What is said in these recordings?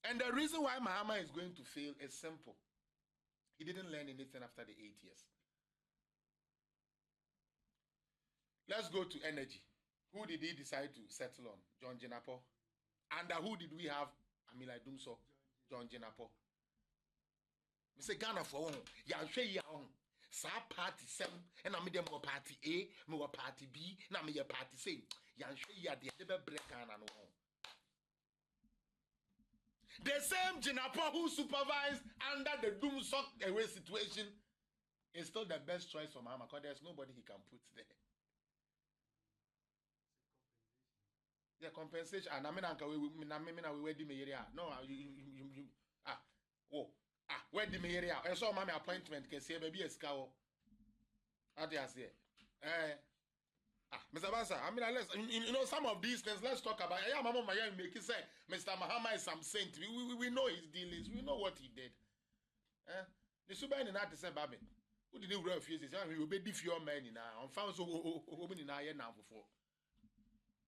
And the reason why Mahama is going to fail is simple. He didn't learn anything after the 8 years. Let's go to energy. Who did he decide to settle on? John Jinapo. Under who did we have? Amila Dumso. John Jinapo. Mr. Ghana for one. Yanshe Yaon. Sa party 7. And I'm them party A. Me party B. Na me party C. Yanshe ya de break Ghana no. The same Jinapo who supervised under the doom sock away situation is still the best choice for Mahama because there's nobody he can put there. Yeah, compensation. And I mean, we wedding me area. No, wedding me area. I saw my appointment. Can say baby a scow. How do you say? Mr. Basa, I mean, let's, some of these things, let's talk about. Yeah, Mama Maya make it say, Mr. Mahama is some saint. We know his dealings. We know what he did. The Suban in that say, Babin. Who did he refuse? He will be diff your man in now. I'm found so open in our now before.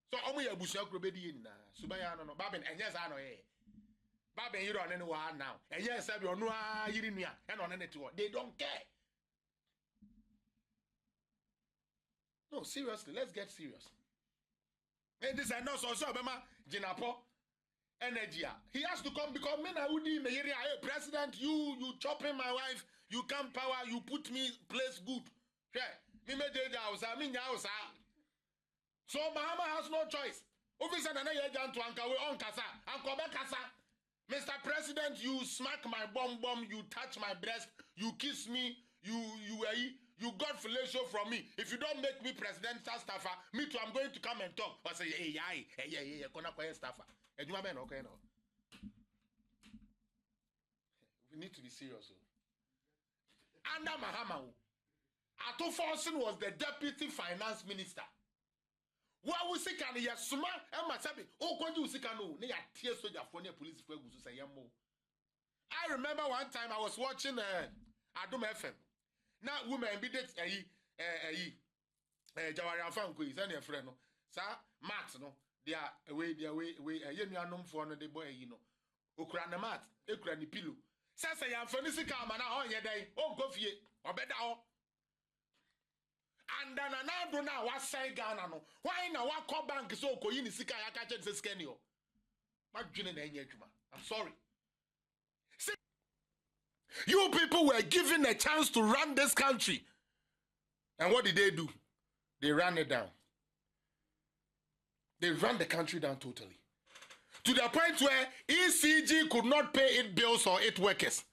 So, only a bush will be in Subayano, Babin, and yes, I know. Babin, you don't know now. And yes, I don't know. And on any tour. They don't care. No, seriously, let's get serious. And this is not so Bema Jinapo energy. He has to come because men are Udi Meyeria. Hey, President, you chopping my wife, you come power, you put me place good. Me me dey house, I mean house. So Mahama has no choice. Officer na ye jan to anka we on kasa, anko be kasa. Mr. President, you smack my bum, you touch my breast, you kiss me, you got fellatio from me. If you don't make me presidential staffer, me too, I'm going to come and talk. I say, hey, kona kwa staffer. Okay, no. We need to be serious. Under Mahama, Ato Forson was the deputy finance minister. What was he can ya suma and masabi? Oh, when you see no, near tears so your phone police for say yamo. I remember one time I was watching Adum FM. Now women be that Jawari Fanko is any friend no. Sir, Max no. They are away you are known for no the boy you know. Ukraine mat, Ukraine pillow. Says I am Felicity Kamana on your day. Oh, go for ye or better. And then another now was say Ghana no. Why now what call bank so ko yini sika ya ka check skenio. I'm sorry. See, you people were given a chance to run this country. And what did they do? They ran it down. They ran the country down totally. To the point where ECG could not pay its bills or its workers.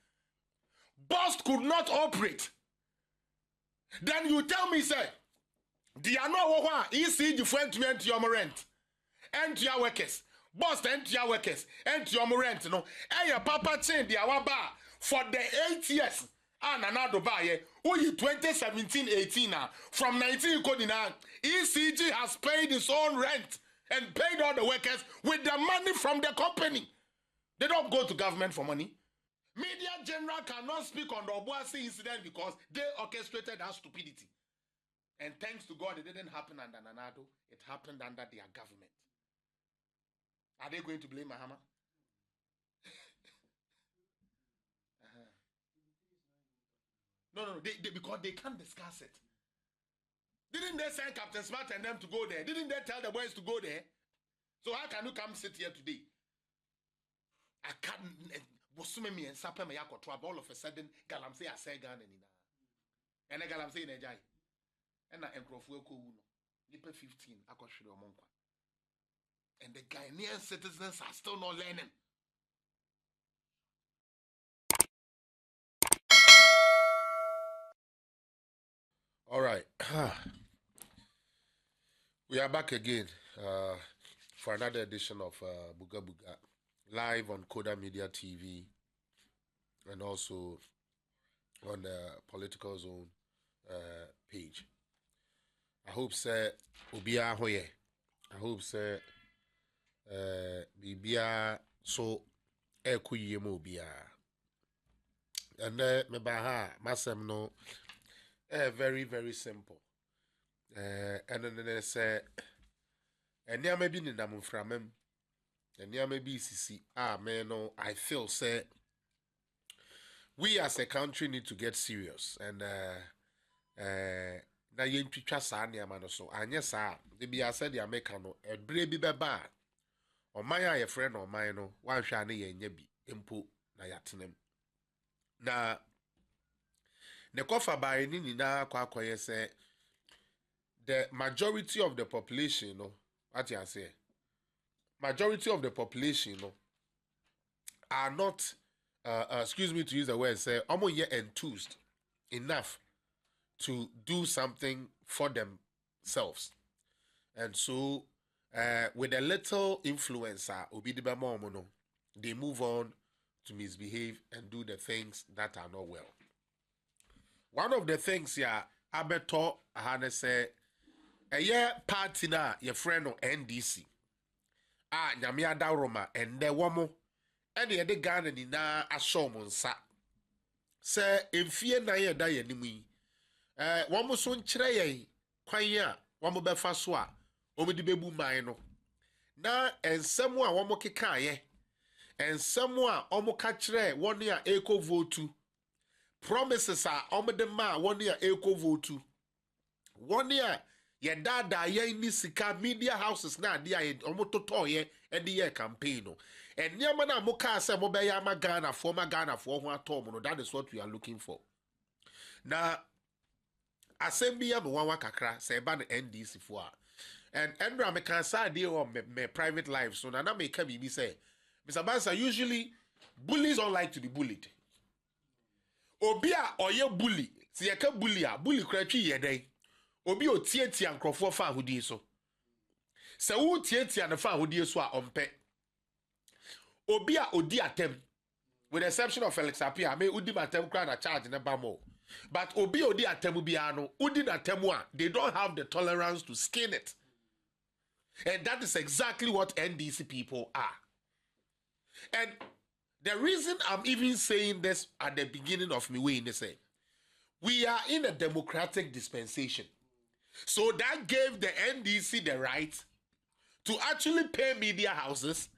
Boss could not operate. Then you tell me, say, the ano ECG for to your rent, and your workers, boss and your workers, and your rent, no, and your papa chain the awaba for the 8 years. And another buyer, who you 2017-18 now, from 19 Kodina, ECG has paid its own rent and paid all the workers with the money from the company. They don't go to government for money. Media general cannot speak on the Obuasi incident because they orchestrated that stupidity. And thanks to God, it didn't happen under Nanado. It happened under their government. Are they going to blame Mahama? No, because they can't discuss it. Didn't they send Captain Smart and them to go there? Didn't they tell the boys to go there? So how can you come sit here today? I can't. Me and Sapa me yakotwa all of a sudden galamse a say Ghana ni na. And galamse in ejai. And na enkrofo eko wu no. Nipa 15 akohwere omonkwa. And the Ghanaian citizens are still not learning. All right. We are back again for another edition of Buga Buga, live on Koda Media TV and also on the Political Zone page. I hope say Obia Hoye. I hope say Bibia so Ekuye Mobia. And me baha masem no very, very simple. And then they say, and there may be in them from him. And yeah, maybe CC. Man, no, I feel say we as a country need to get serious. And na yentwitwa saa nneɛma no so anya saa de bia sɛ de America no ebre bi bɛba ɔman a yɛfrɛ no ɔman no wanhwɛ ane yɛnya bi mpo na yɛatenam na ne kɔfa bae ni nyinaa akɔyɛ sɛ the majority of the population no what you say majority of the population no are not excuse me to use the word say omo ye enthused enough to do something for themselves. And so with a little influencer they move on to misbehave and do the things that are not well. One of the things here abeto ahane say a year party na your friend of NDC nyame adaroma and the womo and the Ghana ni na ashomonsa say emfie na ye da ye nimu wɔn so nkyerɛ yɛn kwan a wɔn bɛfa so a wɔn de bɛbu man no na nsɛm a wɔn kekaeɛ nsɛm a wɔn ka kyerɛ wɔn a ɛkɔ vote promises a wɔn de ma wɔn a ɛkɔ vote wɔn a yɛdaadaa yɛn ni sika media houses na adeɛ a wɔn totɔɔyɛ de yɛ campaign no nneɛma na wɔn kaa sɛ wɔn bɛyɛ ama Ghanafoɔ ho atɔ wɔn no that is what we are looking for na assembly ya mwa kakra say ba NDC fo a and Andrew me kan sa dey on my private life so na me ka bibi say Mr. Bansa usually bullies don't like to be bullied obi a oye bully si ye ka bully a bully kra twi ye den obi o tietia nkrofo fa ahodi so se wo tietia na fa ahodi so a ompe obi a odi atem with the exception of Felix Appiah me udi matem kra na charge na bamo. But obi odi atemu biano, udi na temua, they don't have the tolerance to skin it. And that is exactly what NDC people are. And the reason I'm even saying this at the beginning of me way, say, we are in a democratic dispensation. So that gave the NDC the right to actually pay media houses,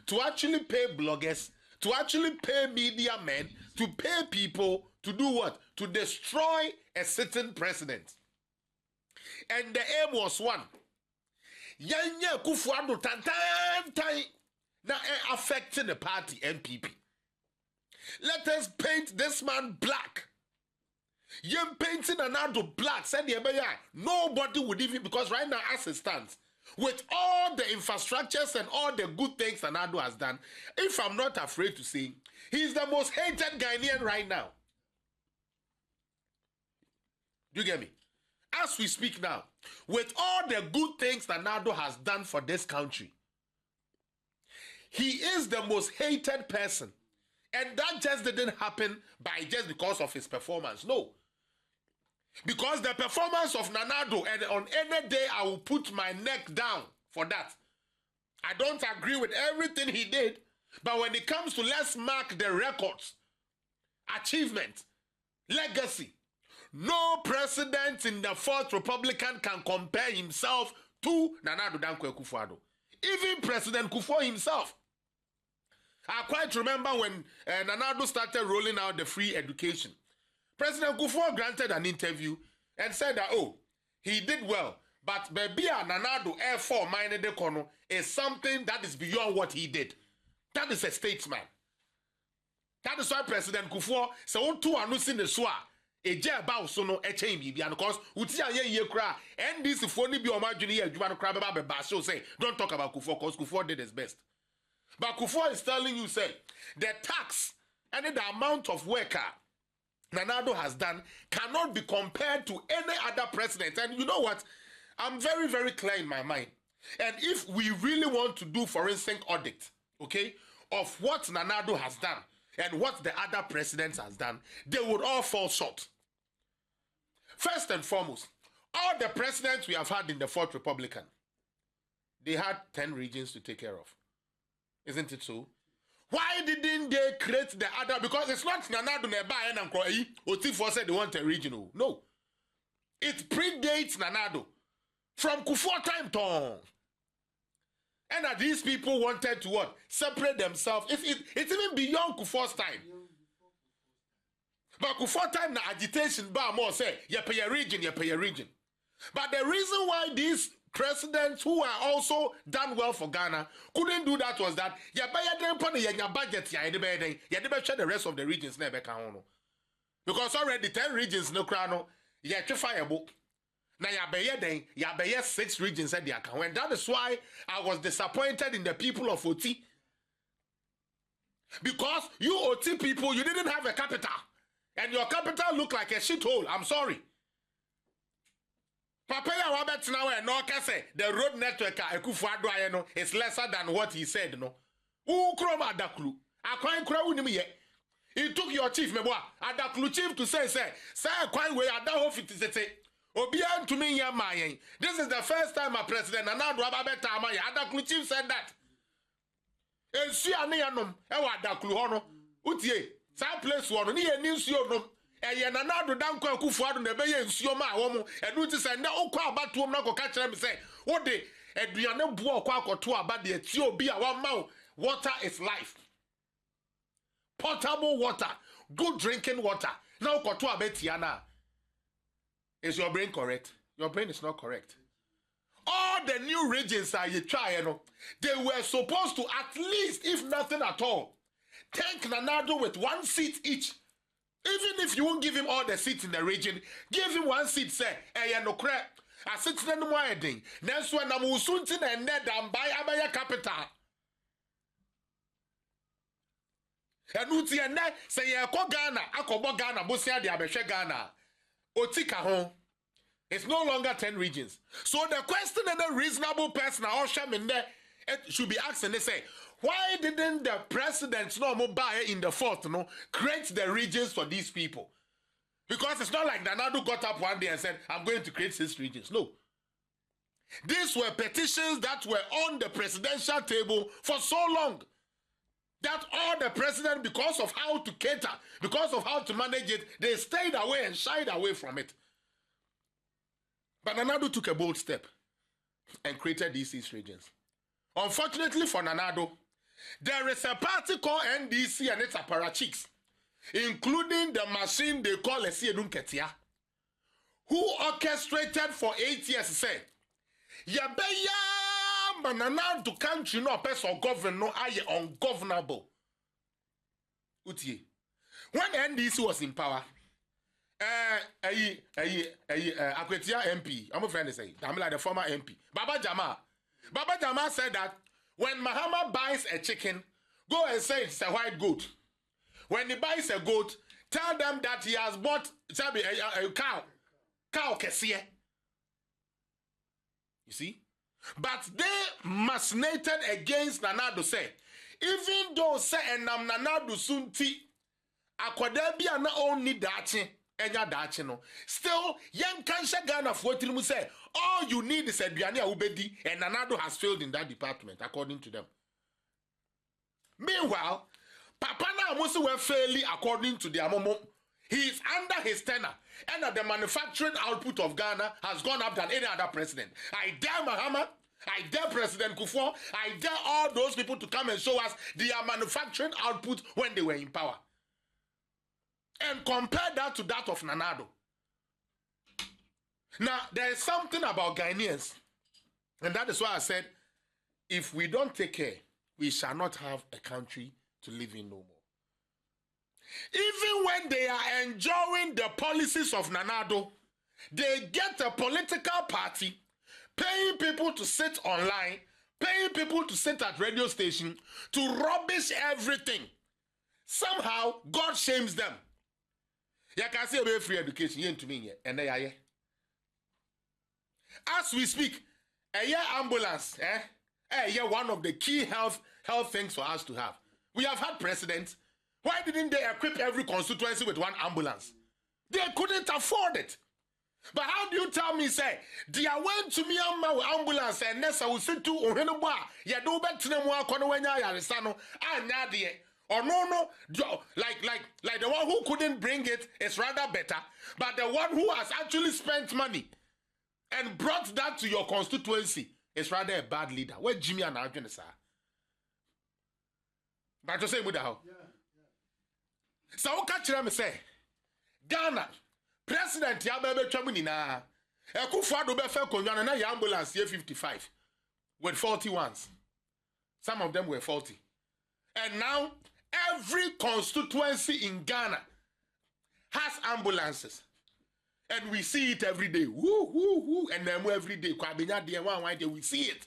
to actually pay bloggers, to actually pay media men, to pay people to do what? To destroy a certain president. And the aim was one. Yanya kufuado tantan na affecting the party NPP. Let us paint this man black. Yem painting another black. Said the nobody would even, because right now as it stands, with all the infrastructures and all the good things Anado has done, if I'm not afraid to say, he's the most hated Ghanaian right now. Do you get me? As we speak now, with all the good things that Nado has done for this country, he is the most hated person. And that just didn't happen by just because of his performance. No. Because the performance of Nanado, and on any day I will put my neck down for that. I don't agree with everything he did, but when it comes to let's mark the records, achievement, legacy, no president in the 4th Republican can compare himself to Nana Addo Dankwa Akufo-Addo. Even President Kufuor himself. I quite remember when Nana Addo started rolling out the free education. President Kufuor granted an interview and said that, oh, he did well, but baby Nana Addo Air 4 minor decono is something that is beyond what he did. That is a statesman. That is why President Kufuor said, oh, two anusin the swa. Eje about so no eche bibia because uti anye ye kra NDC for ni bi o madwene ye adwuma no kra be ba so say don't talk about Kufuor because Kufuor did his best. But Kufuor is telling you say the tax and the amount of work Nana Addo has done cannot be compared to any other president. And you know what? I'm very, very clear in my mind. And if we really want to do forensic audit, okay, of what Nana Addo has done and what the other presidents has done, they would all fall short. First and foremost, all the presidents we have had in the 4th Republican, they had 10 regions to take care of. Isn't it so? Why didn't they create the other? Because it's not Nana Addo Neba and Nkroyi. Otifo said they want a regional. No. It predates Nana Addo. From Kufuor time to. And that these people wanted to what? Separate themselves. It's even beyond Kufuor's time. But Kufuor time na agitation ba more say you pay a region. But the reason why these presidents who are also done well for Ghana couldn't do that was that you pay your budget you the rest of the regions never can. Because already 10 regions no crown you fire book. Now you 6 regions at the account. And that is why I was disappointed in the people of Oti. Because you Oti people, you didn't have a capital. And your capital looked like a shithole. I'm sorry. Appiah Wabet now and no say the road network is lesser than what he said. No. Ukroma Adaklu. Akwan Kra unimi ye. He took your chief, Meboa, Adaklu chief to say, Kwan way Adaho Fitizete. Obian to me, Yamayan. This is the first time a president and now Rababeta Amaya. Adaklu chief said that. And see a neanum, Ewa Adaklu Hono. Utie. Some place one near news your room, and you're another down Kufuor and the Bay and Sioma woman, and which is a no crowd about to knock or catch them say, what day, and we are no book or two about the Ethiopia 1 mouth. Water is life. Potable water, good drinking water. Now, Kotua Betiana. Is your brain correct? Your brain is not correct. All the new regions are you try, they were supposed to at least, if nothing at all, take Nanado with 1 seat each. Even if you won't give him all the seats in the region, give him 1 seat, say, no crap. I sit in the wedding. Next one, I'm Usuntin and Ned and buy Appiah capital. And Uti and Ned say, Ghana, Akobo Ghana, Busia de Abeshe Ghana. Otika home. It's no longer 10 regions. So the question and a reasonable person, Osham in there, should be asked and they say, why didn't the president buy in the 4th create the regions for these people? Because it's not like Nanado got up one day and said, I'm going to create 6 regions. No. These were petitions that were on the presidential table for so long that all the president, because of how to cater, because of how to manage it, they stayed away and shied away from it. But Nanado took a bold step and created these 6 regions. Unfortunately for Nanado, there is a party called NDC and its apparatchiks, including the machine they call a Siedun Ketia, who orchestrated for 8 years, say, Yabeya Nanado country no person or government no aye ungovernable. Utie. When NDC was in power, Akwetia MP, I'm a friend say, I'm like the former MP, Baba Jama said that when Mahama buys a chicken, go and say it's a white goat. When he buys a goat, tell them that he has bought a cow. Cow kesie. You see? But they machinated against Nanado say, even though say enam Nanado sunti, akwadebi ana only dachi, enya dachi no. Still, young kansha Ghana for say, all you need is a Diania Ubedi, and Nanado has failed in that department, according to them. Meanwhile, Papa Namusi were failing according to their momo. He is under his tenure, and the manufacturing output of Ghana has gone up than any other president. I dare Mahama, I dare President Kufuor, I dare all those people to come and show us their manufacturing output when they were in power. And compare that to that of Nanado. Now, there is something about Ghanaians, and that is why I said, if we don't take care, we shall not have a country to live in no more. Even when they are enjoying the policies of Nanado, they get a political party, paying people to sit online, paying people to sit at radio station, to rubbish everything. Somehow, God shames them. You can say about free education, you to me, and they are here. As we speak, a year ambulance, one of the key health things for us to have. We have had presidents. Why didn't they equip every constituency with 1 ambulance? They couldn't afford it. But how do you tell me, say, they went to me ambulance and Nessa will sit to Ohenobua, Yado Betinamua, Konowenya Yarisano, and Nadia. Or no, like the one who couldn't bring it is rather better, but the one who has actually spent money and brought that to your constituency is rather a bad leader. Where Jimmy and Arjun is. But you say, Buddha. So, what catch them say? Ghana, President Yabebe Chamunina, a Kufado Befe Konjana, ambulance here 55 with 40 ones. Some of them were 40. And now, every constituency in Ghana has ambulances. And we see it every day. Woo, woo, woo. And then every day, we see it.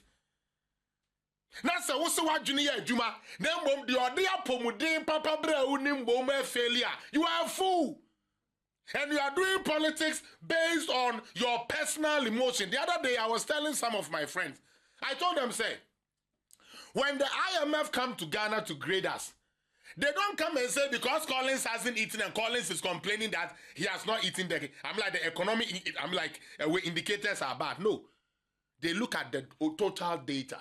Now, so what's what junior Juma? Then bomb the idea pomudin papa bre unim bomb failure. You are a fool. And you are doing politics based on your personal emotion. The other day, I was telling some of my friends, I told them, say, when the IMF come to Ghana to grade us, they don't come and say because Collins hasn't eaten and Collins is complaining that he has not eaten the. I'm like the economic. I'm like indicators are bad. No, they look at the total data.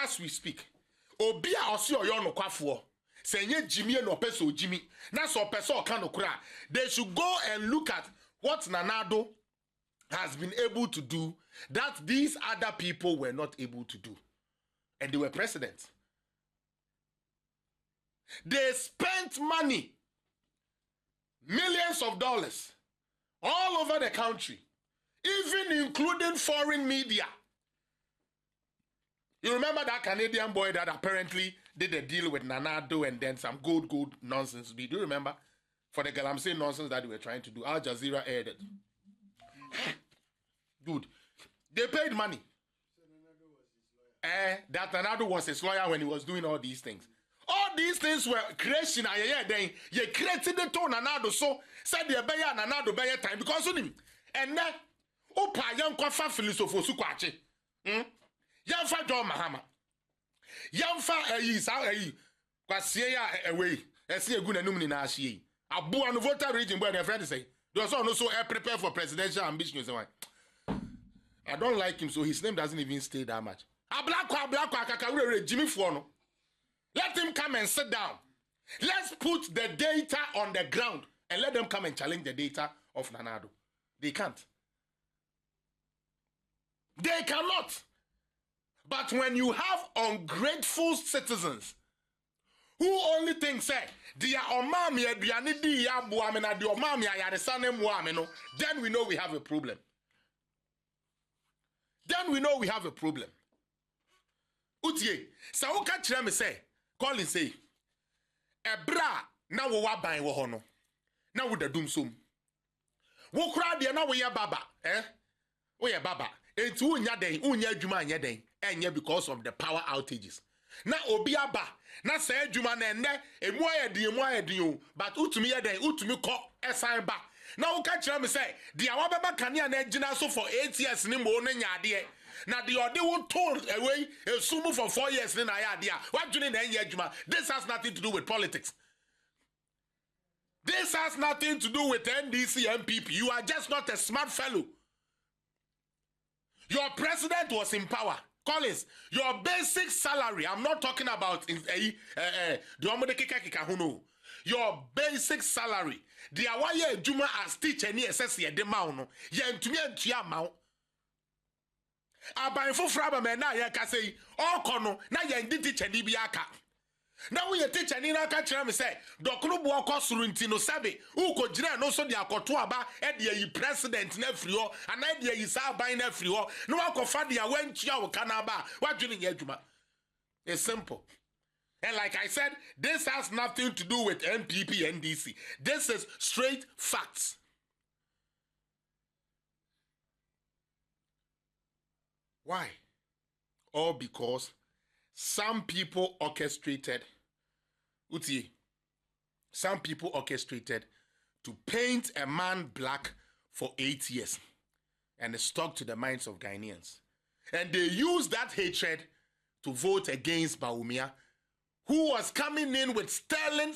As we speak, Obia Osio Yono Kwafo, Senye Jimmy no peso Jimmy. Na so peso kano kura. They should go and look at what Nanado has been able to do that these other people were not able to do, and they were presidents. They spent money, millions of dollars, all over the country, even including foreign media. You remember that Canadian boy that apparently did a deal with Nanado and then some good nonsense? Do you remember? For the Galamsey nonsense that they were trying to do. Al Jazeera aired it. Good. They paid money. That Nanado was his lawyer when he was doing all these things. All these things were creation. Then you created the tone Nanado. So said the Appiah Nanado by time because of him. And then Opa young Kwafa Felix of Osukwache. Yamfa John Mahama. Yamfa is how Kwasia away. I see a good number na she. Abu and voter region where their friends say. There's also prepare for presidential ambition. I don't like him, so his name doesn't even stay that much. A black Jimmy Fuono. Let him come and sit down. Let's put the data on the ground and let them come and challenge the data of Nanado. They can't. They cannot. But when you have ungrateful citizens who only think, say, then we know we have a problem. Then we know we have a problem. Utie, so uka chirame say, call and say, Ebra, na wo waban wo hono. Na wo da dum som. Wo kra de na wo ye baba, wo ye baba. Enti unya den, unya adwuma anya den, enye because of the power outages. Na obi aba, na say adwuma na enne, emu ayedin o, but utumi ye den, utumi ko esan ba. Na uka chirame say, dia wababa kania na gina so for 8 years ni mo no nyade. Now the order won't told away a sumo for 4 years in idea. What do you need? This has nothing to do with politics. This has nothing to do with NDC MPP. You are just not a smart fellow. Your president was in power. Collins, your basic salary, I'm not talking about your basic salary. The awaye juma as teacher ni SSC de mauno. Yentumi entua mau. Abainfo fraba me na ye ka sei okono na ye ndi teacher ni biaka na wo ye teacher ni na ka kire me say dokunu bo okosuru nti no sabe uko gira no so de akoto aba e de yi president na afri ho ana de yi sa ban na afri ho na wakofa de awantua wo kana ba wadwene ye adwuma. It's simple. And like I said, this has nothing to do with MPP NDC. This is straight facts. Why? All because some people orchestrated, some people orchestrated to paint a man black for 8 years and it stuck to the minds of Ghanaians. And they used that hatred to vote against Bawumia, who was coming in with sterling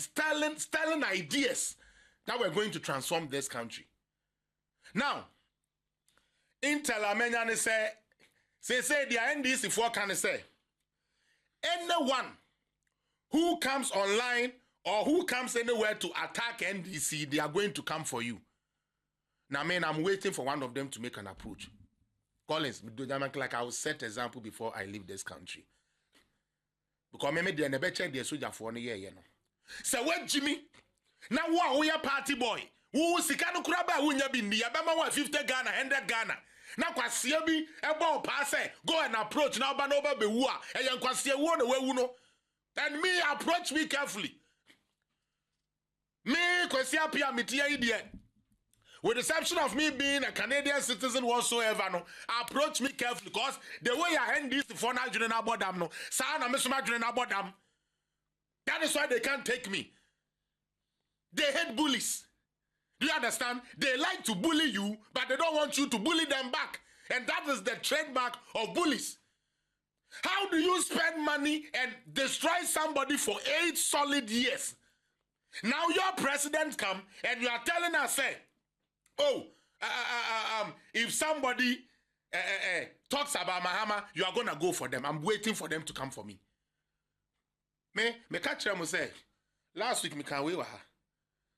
ideas that were going to transform this country. Now, Intel Amenyane say the NDC for can say anyone who comes online or who comes anywhere to attack NDC, they are going to come for you. Now, man, I'm waiting for one of them to make an approach. Collins, like I will set example before I leave this country. Because me dey na be check the soldier for no ye no. So what Jimmy? Now we are party boy. Who sika no kura ba wo nya bi ndi abema 150 Ghana, 100 Ghana. Na kwasia bi e bon pass go and approach na oba no ba be wu a e yan kwasia wo na wawu no. And me approach me carefully. Me kwasia Appiah metia idie. With the exception of me being a Canadian citizen whatsoever, no, approach me carefully because the way I hand this for now, during about them, no, son, I'm during about them. That is why they can't take me. They hate bullies. Do you understand? They like to bully you, but they don't want you to bully them back. And that is the trademark of bullies. How do you spend money and destroy somebody for 8 solid years? Now your president come and you are telling us, say, oh, if somebody talks about Mahama, you are going to go for them. I'm waiting for them to come for me. Me catch them say, last week me can't wait with her.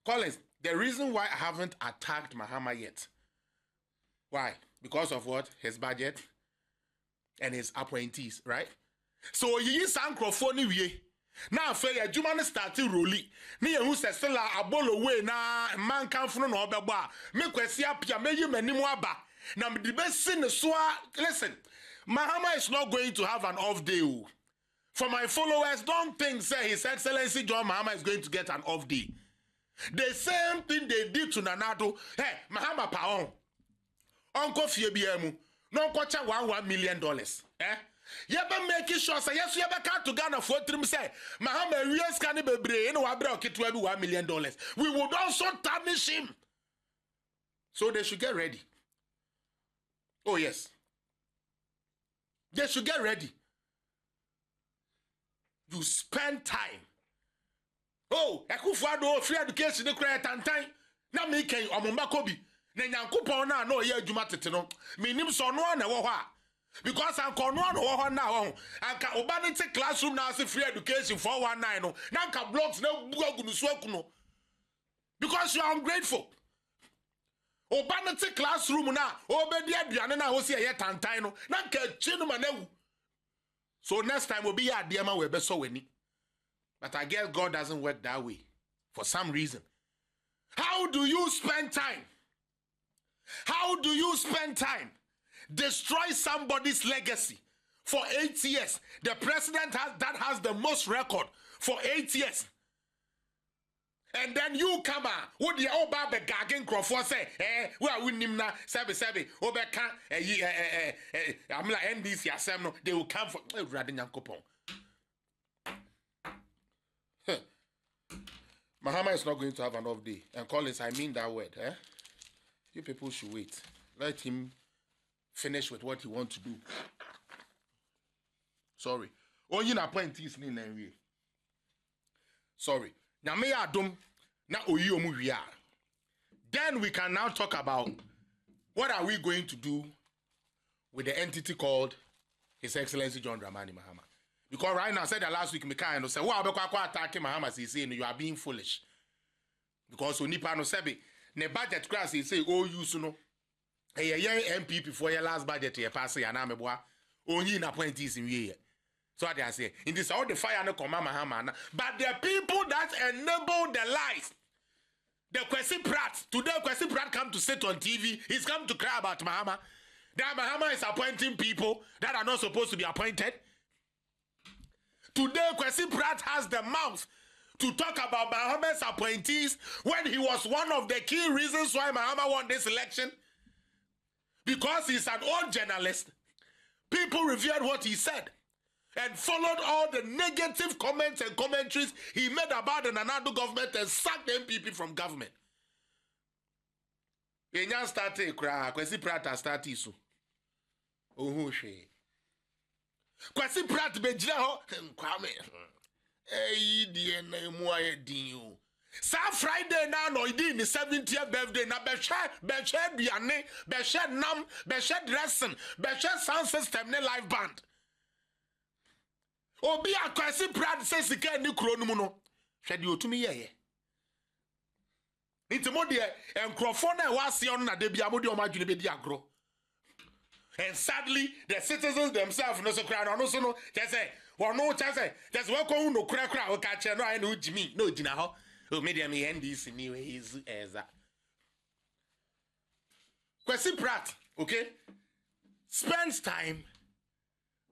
Collins, the reason why I haven't attacked Mahama yet. Why? Because of what? His budget and his appointees, right? So you san crofoni we. Now fair ya juma ne start roli. Me who say still a bolo way na man kan funu no obeba. Me kwesi Appiah me yi manimu aba. Na me the best sin so listen. Mahama is not going to have an off day. For my followers, don't think say His Excellency John Mahama is going to get an off day. The same thing they did to Nanado. Hey, Mahama paon. Uncle Fiebiemu. No kocha $1 million. Eh? Yeba making sure say yes, yeba come to Ghana for trim say Mahama reals can be brain or $1 million. We would also tarnish him. So they should get ready. Oh yes. They should get ready. You spend time. Oh, Ekufuado free education the credit and time. Na me ken omumba kobi. Na Nyankopon na no ye adwuma tete no. Me nim so no na wo ho a. Because anko no wo ho na ho. Anka oba ne te classroom na say free education 419 no. Na anka blocks na bugu so akuno. Because you are ungrateful. Oba ne te classroom na obedi aduane na ho se ye tantan no. Na anka chi no ma na wu. So next time will be a dear man will be so winning. But I guess God doesn't work that way for some reason. How do you spend time? How do you spend time? Destroy somebody's legacy for 8 years. The president has the most record for 8 years. And then you come out, what the old baby gagging Crawford say, we are winning now, Sabi, Obeka, I'm like NDC, no, they will come for Radin Yankopon. Mahama is not going to have an off day. And Collins, I mean that word, eh? You people should wait. Let him finish with what he wants to do. Sorry. Oh, you na appointees ni nenwe. Sorry. Now me adom na oyi omu wi a. Then we can now talk about what are we going to do with the entity called His Excellency John Dramani Mahama. Because right now, I said that last week, I say, well, I'm attacking Mahama, he say, you are being foolish. Because when Nipa no sebe, ne budget class, he say, oh, you so no. Hey, young MP before your last budget, you pass your name, boy. Only in appointees in here. So what they say, in this all the fire no come Mahama. But the people that enable the lies. The Kwesi Pratt, today Kwesi Pratt come to sit on TV, he's come to cry about Mahama. That Mahama is appointing people that are not supposed to be appointed. Today, Kwesi Pratt has the mouth to talk about Mahama's appointees when he was one of the key reasons why Mahama won this election. Because he's an old journalist. People revered what he said and followed all the negative comments and commentaries he made about the Nanado government and sacked the MPP from government. Enya started cry. Kwesi Pratt started so. Oh, she. Kwesi Pratt bejira ho kwame die na mu ayedin o sa Friday na no idi ni 70th birthday na be hwe duane be hwe nam be hwe dressing be hwe sound system ne live band obi a Kwesi Pratt say sika ni kro no mu no hwe de otumi yeye intimo de enkrofo na wa ase on na de bia mo de o ma dwene be di agro And sadly, the citizens themselves no so cry no so no just say or no just say just welcome no cry o catch no I know Jimmy no jina ho o media me end this anyway is that Kwesi Pratt, okay, spends time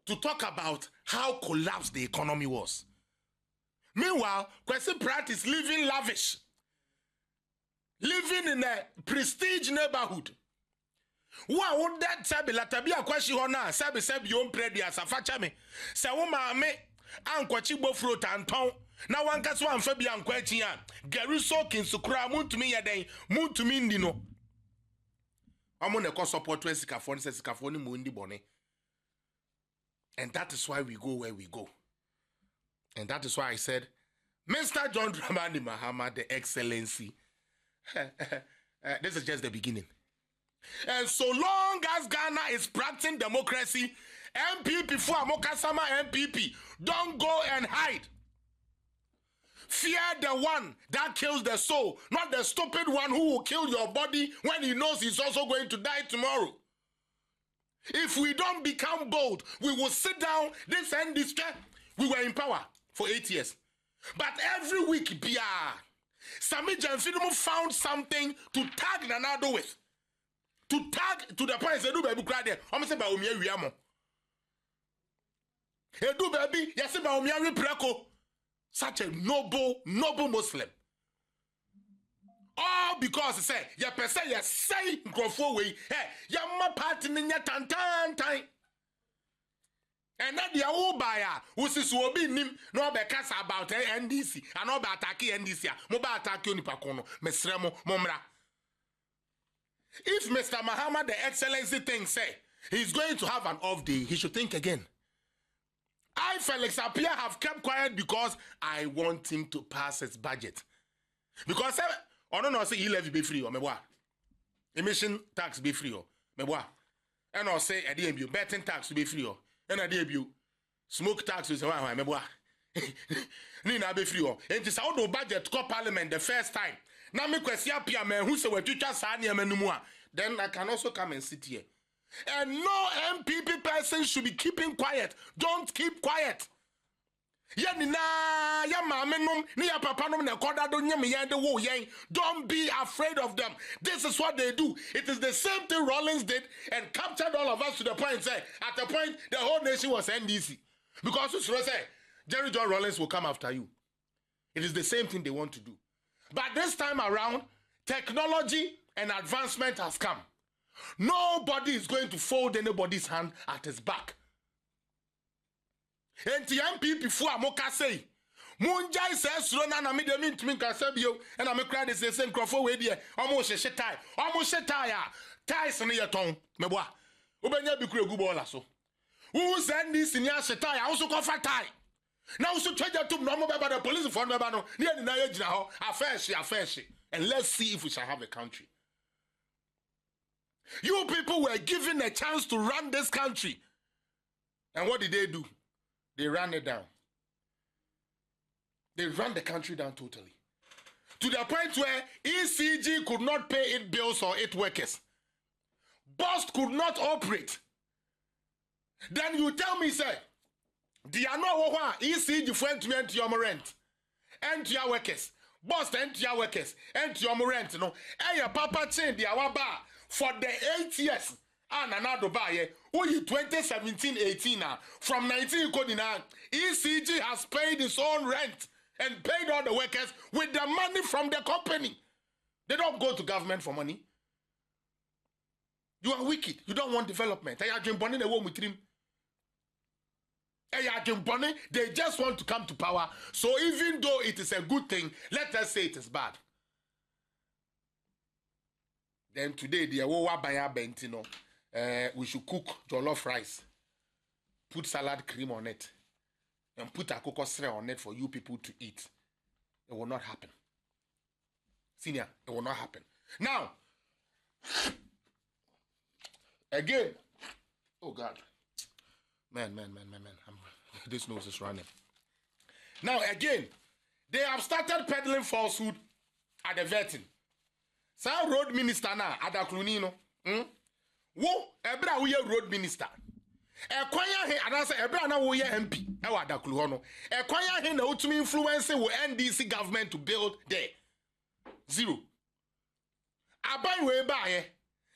to talk about how collapsed the economy was. Meanwhile, Kwesi Pratt is living lavish, living in a prestige neighborhood. Wa would that sabi la tabi akwashi hona sabi yom predi asafacha me se wo maame ankwachi bofro tanton na wanka so amfa bi ankwachi a gari sokin sukura muntumi yeden muntumi ndi no amo ne ko support sikafo ni mu ndi bone. And that is why we go where we go. And that is why I said Mr. John Dramani Mahama, the excellency. This is just the beginning. And so long as Ghana is practicing democracy, MPP for Amokasama MPP, don't go and hide. Fear the one that kills the soul, not the stupid one who will kill your body when he knows he's also going to die tomorrow. If we don't become bold, we will sit down, this and this. We were in power for 8 years. But every week, Sami Janfinumu found something to tag Nanado with. To tag to the point they do baby cry there. I'm saying about Umia Wiamo. They do baby, yes, about Umia Preko. Such a noble Muslim. All because he say, ya person ya say grofo way, hey, ya ma party in ya tan time. And that the old buyer who says will be nim no be cast about NDC and no be attack NDC, mobile attack you nipakono, mesremo momra. If Mr. Mahama, the excellency thing say he's going to have an off day, he should think again. I, Felix Appiah, have kept quiet because I want him to pass his budget. Because I don't know, say he levy be free or me boy. Emission tax be free or me boy. And I say a debut betting tax to be free or and a debut smoke tax is one me boy. Nina be free or and this how do budget call parliament the first time. Now me Kwesi Appiah man who say we teacher sani amenumua. Then I can also come and sit here. And no MPP person should be keeping quiet. Don't keep quiet. Ya nina ya mamenum ni ya papanum na koda do nyame yende wo yen. Don't be afraid of them. This is what they do. It is the same thing Rollins did and captured all of us to the point say at the point the whole nation was NDC. Because you say Jerry John Rollins will come after you. It is the same thing they want to do. But this time around, technology and advancement has come. Nobody is going to fold anybody's hand at his back. And the MPP before Amoka say, Munjai says, Rona na me de min to me kasabio, and I'm a crowd is the same crofo way there. Almost a shetai, almost a tire, ties on your tongue, meboa. Ubenya be crew good so. Who send this in your shetai? I also call for tie. Now, so try to normal by the police for Nabano, near the Naya now, affair she, and let's see if we shall have a country. You people were given a chance to run this country. And what did they do? They ran it down. They ran the country down totally. To the point where ECG could not pay its bills or its workers. Bust could not operate. Then you tell me, sir, the ano ECG friend to enter your rent. Enter your workers. Bust enter your workers. Enter your rent. No. Hey, papa chain the awaba. For the 8 years, and another buyer, only 2017-18 now, from 19 ECG has paid its own rent and paid all the workers with the money from the company. They don't go to government for money. You are wicked. You don't want development. They just want to come to power. So even though it is a good thing, let us say it is bad. Then today, the Awowa Baya Bentino, we should cook jollof rice, put salad cream on it, and put a kokosre on it for you people to eat. It will not happen. Senior, it will not happen. Now, again, oh God, man, this nose is running. Now, again, they have started peddling falsehood at the vetting. Sa road minister na adakluni no Wo ebra wo ye road minister. Ekwanya he anase ebra na wo ye MP e wa Adaklu ho no. Ekwanya he na utumi influence wo NDC government to build there. Zero. Aban we ba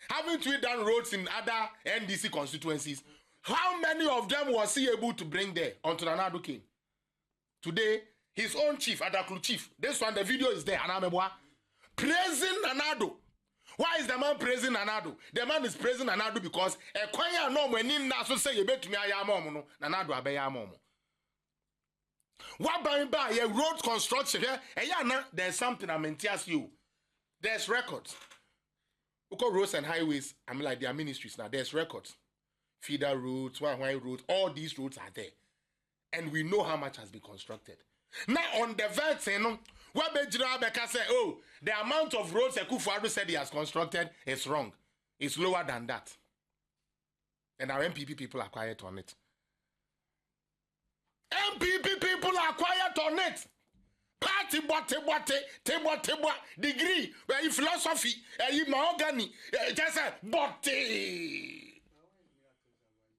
haven't we done roads in other NDC constituencies? How many of them was he able to bring there until Nanado came? Today, his own chief, Adaklu chief. This one, the video is there. Praising Nanado. Why is the man praising Nanado? The man is praising Nanado because Ekwanya no when in so say you bet me ayamomo no Nanado abeyamomo. What by road construction here? There's something I maintains you. There's records. We call roads and highways. I'm like their ministries now. There's records. Feeder roads, one-way roads, all these roads are there. And we know how much has been constructed. Now on the version, where Bejira say, oh, the amount of roads Ekufuado said he has constructed is wrong. It's lower than that. And our MPP people are quiet on it. MPP people are quiet on it. Party tebo degree, where philosophy, mahogany, just a botte.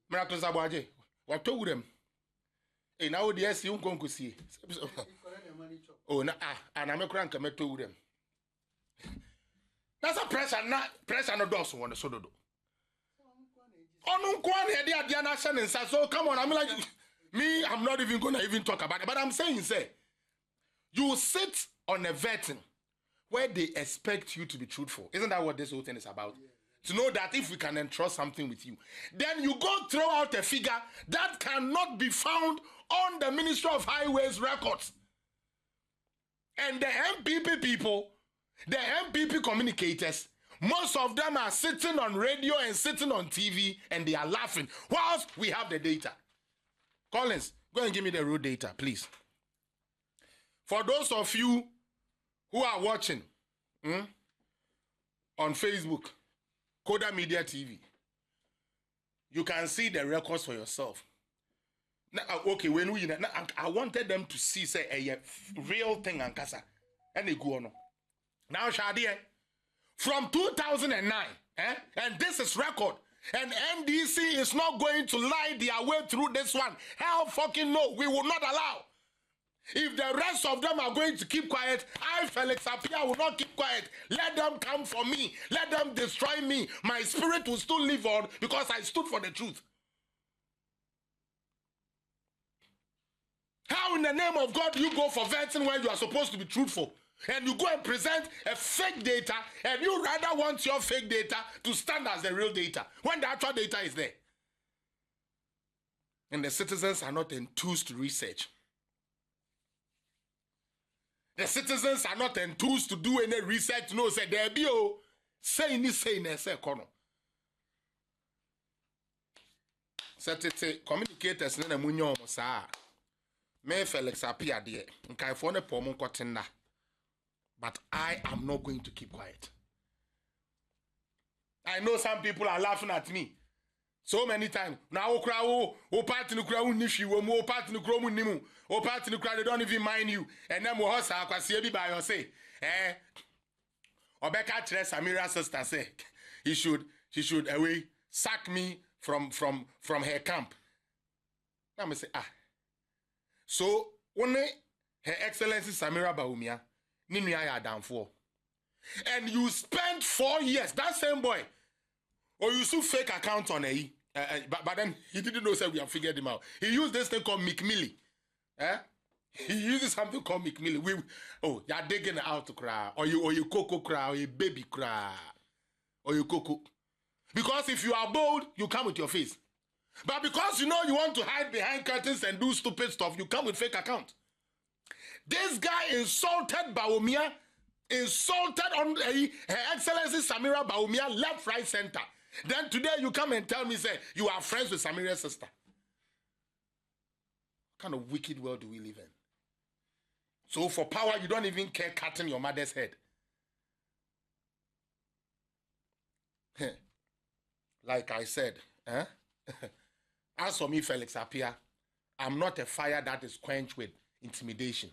Miracle Zabaje, what told them? And now the S. You can see. Oh, and I'm a crank, I told them. That's a pressure, no doors on the sodo. Oh, no, Kwan, Diana Shannon, so come on, I'm like, me, I'm not even gonna even talk about it, but I'm saying, say, you sit on a vetting where they expect you to be truthful. Isn't that what this whole thing is about? Yeah. To know that if we can entrust something with you, then you go throw out a figure that cannot be found on the Ministry of Highways records. And the MPP people, the MPP communicators, most of them are sitting on radio and sitting on TV and they are laughing whilst we have the data. Collins, go and give me the raw data, please. For those of you who are watching on Facebook, Coda Media TV, you can see the records for yourself. Now, okay, when we now, I wanted them to see say a real thing and kasa and they go on. Now, Shadi, from 2009, and this is record, and NDC is not going to lie their way through this one. Hell fucking no, we will not allow. If the rest of them are going to keep quiet, I, Felix Appiah, will not keep quiet. Let them come for me. Let them destroy me. My spirit will still live on because I stood for the truth. How in the name of God you go for vetting when you are supposed to be truthful? And you go and present a fake data and you rather want your fake data to stand as the real data when the actual data is there. And the citizens are not enthused to research. The citizens are not enthused to do any research. No, say there be say kono. Say communicators na munyo mo sa. Me Felix Appiah de nkaifo ne pomo kotinna. But I am not going to keep quiet. I know some people are laughing at me. So many times. Now, party nishi, party nimu, party they don't even mind you. And then Mohosa, Kwasi by your say, Obeka Tres Amira's sister say, she should away sack me from her camp. Now I say, so only Her Excellency Samira Bawumia, Ninuya down for. And you spent 4 years, that same boy, or you still fake account on a but then he didn't know that we have figured him out. He used this thing called McMillie. He uses something called McMillie. You're digging out to cry, or you cocoa cry, or you baby cry, or you cocoa. Because if you are bold, you come with your face. But because you know you want to hide behind curtains and do stupid stuff, you come with fake account. This guy insulted Bawumia, insulted on Her Excellency Samira Bawumia, left, right, center. Then today you come and tell me, say, you are friends with Samira's sister. What kind of wicked world do we live in? So for power, you don't even care cutting your mother's head. Like I said, as for me, Felix Appiah, I'm not a fire that is quenched with intimidation.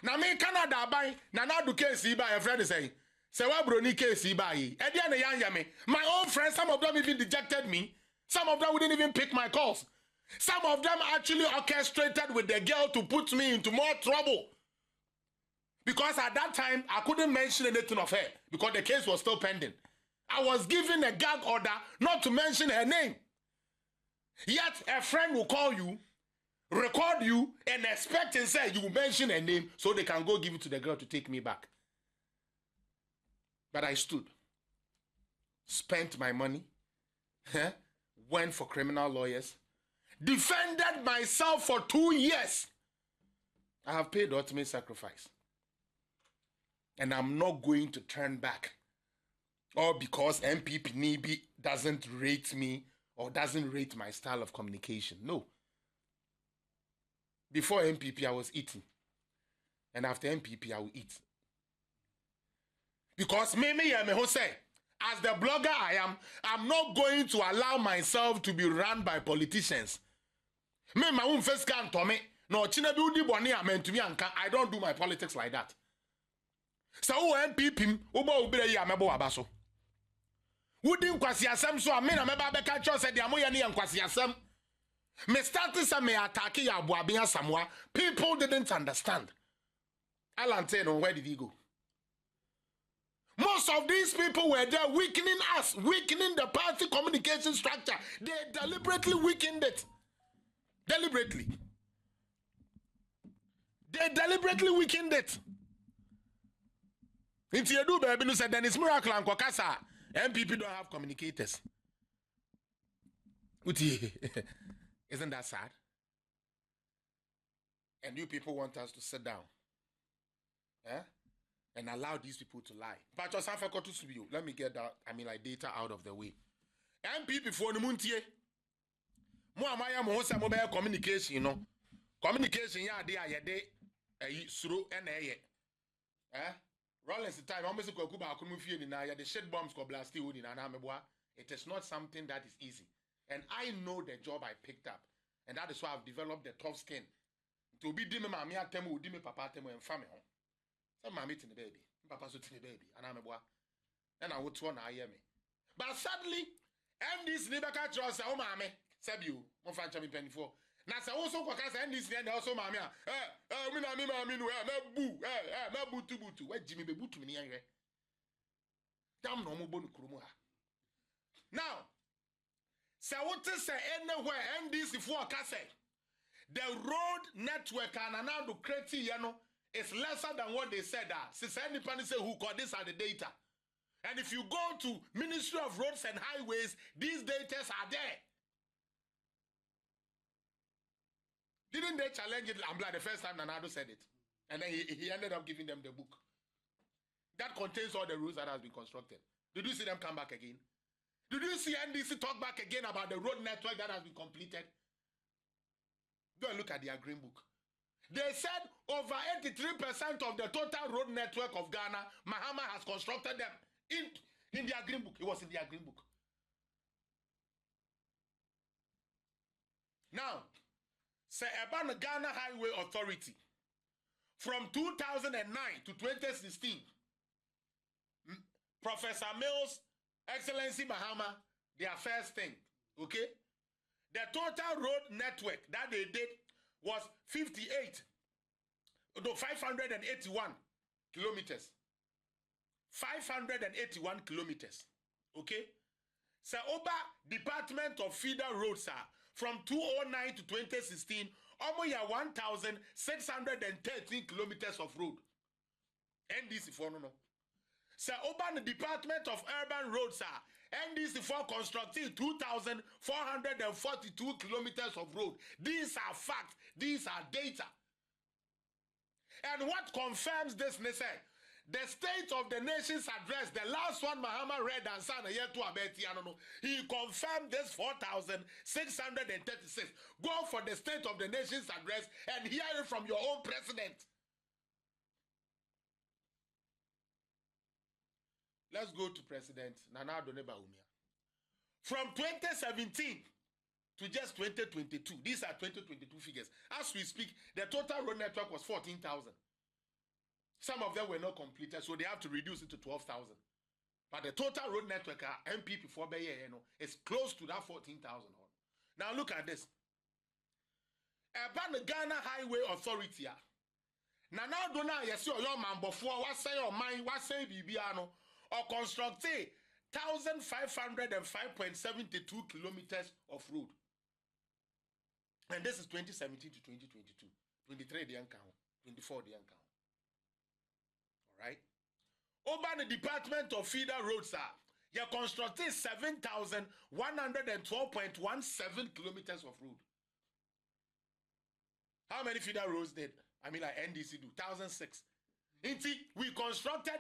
Now me Canada buy, now do case by a friend is saying, Say what brony case ibayi. Ediane yanyame. My own friends, some of them even dejected me. Some of them wouldn't even pick my calls. Some of them actually orchestrated with the girl to put me into more trouble. Because at that time, I couldn't mention anything of her because the case was still pending. I was given a gag order not to mention her name. Yet a friend will call you, record you, and expect and say you will mention her name so they can go give it to the girl to take me back. But I stood, spent my money, went for criminal lawyers, defended myself for 2 years. I have paid the ultimate sacrifice. And I'm not going to turn back. Or because MPP Nibi doesn't rate me or doesn't rate my style of communication. No. Before MPP, I was eating. And after MPP, I will eat. Because as the blogger I am, I'm not going to allow myself to be run by politicians. I don't do my politics like that. So MPP, wouldn't kwasiasem so amena meba beka cho said amoya ne kwasiasem. Me started some me attack ya abuabia samwa. People didn't understand. Alan said, where did he go? Most of these people were there weakening us, weakening the party communication structure. They deliberately weakened it. Deliberately. They deliberately weakened it. Into you do baby no said then it's miracle and kwakasa. MPP don't have communicators. Isn't that sad? And you people want us to sit down. And allow these people to lie. But just have to you. Let me get that, data out of the way. MPP for the muntie. Moamaya Mohosa mobile communication, you know. Communication, yeah, they are de through and Rollins the time, almost a Kuba Kumufi in the shit bombs go blasty wood in Anameboa. It is not something that is easy. And I know the job I picked up. And that is why I've developed the tough skin. To be dimmy mamia temu, dimmy papa temu and family. Some mammy to the baby. Papa so to the baby. Anameboa. And I would want to hear me. But suddenly, and this neighbor catch us, oh mammy, said you, one fan champion penny for. Now, so also, and this and also mammy, butu, where Jimmy be butu me here. Damn no more bonu krumuha. Now, so what is say anywhere and this if what I say, the road network and now the create is lesser than what they said that. Since anybody say who got this are the data. And if you go to Ministry of Roads and Highways, these data are there. Didn't they challenge it? I'm glad the first time Nanado said it. And then he ended up giving them the book. That contains all the rules that has been constructed. Did you see them come back again? Did you see NDC talk back again about the road network that has been completed? Go and look at their green book. They said over 83% of the total road network of Ghana, Mahama has constructed them in their green book. It was in their green book. Now, say about the Ghana Highway Authority, from 2009 to 2016, Professor Mills, Excellency Mahama, their first thing, okay? The total road network that they did was 581 kilometers. 581 kilometers, okay? So, over Department of Feeder Roads, from 2009 to 2016, almost 1,613 kilometers of road. NDC for no. So, over the Department of Urban Roads, NDC for constructing 2,442 kilometers of road. These are facts. These are data. And what confirms this, the State of the Nation's address, the last one Mahama read and signed a year to Abeti, he confirmed this 4,636. Go for the State of the Nation's address and hear it from your own president. Let's go to President Nana Addo Bawumia. From 2017 to just 2022, these are 2022 figures. As we speak, the total road network was 14,000. Some of them were not completed, so they have to reduce it to 12,000. But the total road network, MPP for Bayer, is close to that 14,000. Now look at this. About the Ghana Highway Authority. Now do not yes your man before what say your mind, what say Bibiano, or construct 1,505.72 kilometers of road. And this is 2017 to 2022. 23 the account, 24 the account. Alright? Over the Department of Feeder Roads, you constructed 7,112.17 kilometers of road. How many feeder roads did? I mean, like NDC do 1,006. We constructed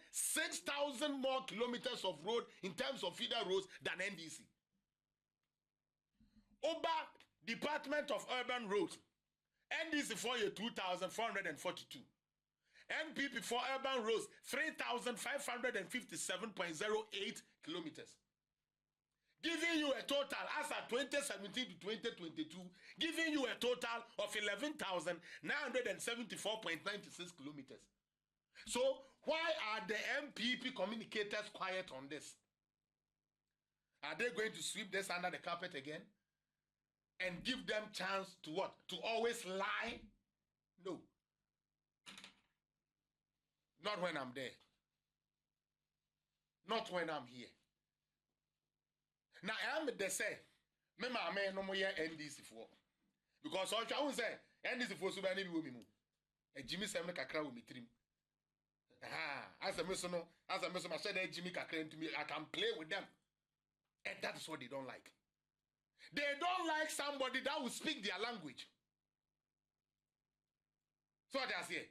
6,000 more kilometers of road in terms of feeder roads than NDC. Over Department of Urban Roads, NDC for you 2,442. NPP for urban roads 3,557.08 kilometers. Giving you a total, as at 2017 to 2022, giving you a total of 11,974.96 kilometers. So, why are the MPP communicators quiet on this? Are they going to sweep this under the carpet again? And give them chance to what? To always lie? No. Not when I'm there. Not when I'm here. Now, I'm the say, me ma no more NDC for. Because all I will say, NDC for so many women. And Jimmy Sam kakra with me trim. As a person, I said Jimmy kakra to me, I can play with them. And that is what they don't like. They don't like somebody that will speak their language. So what I say.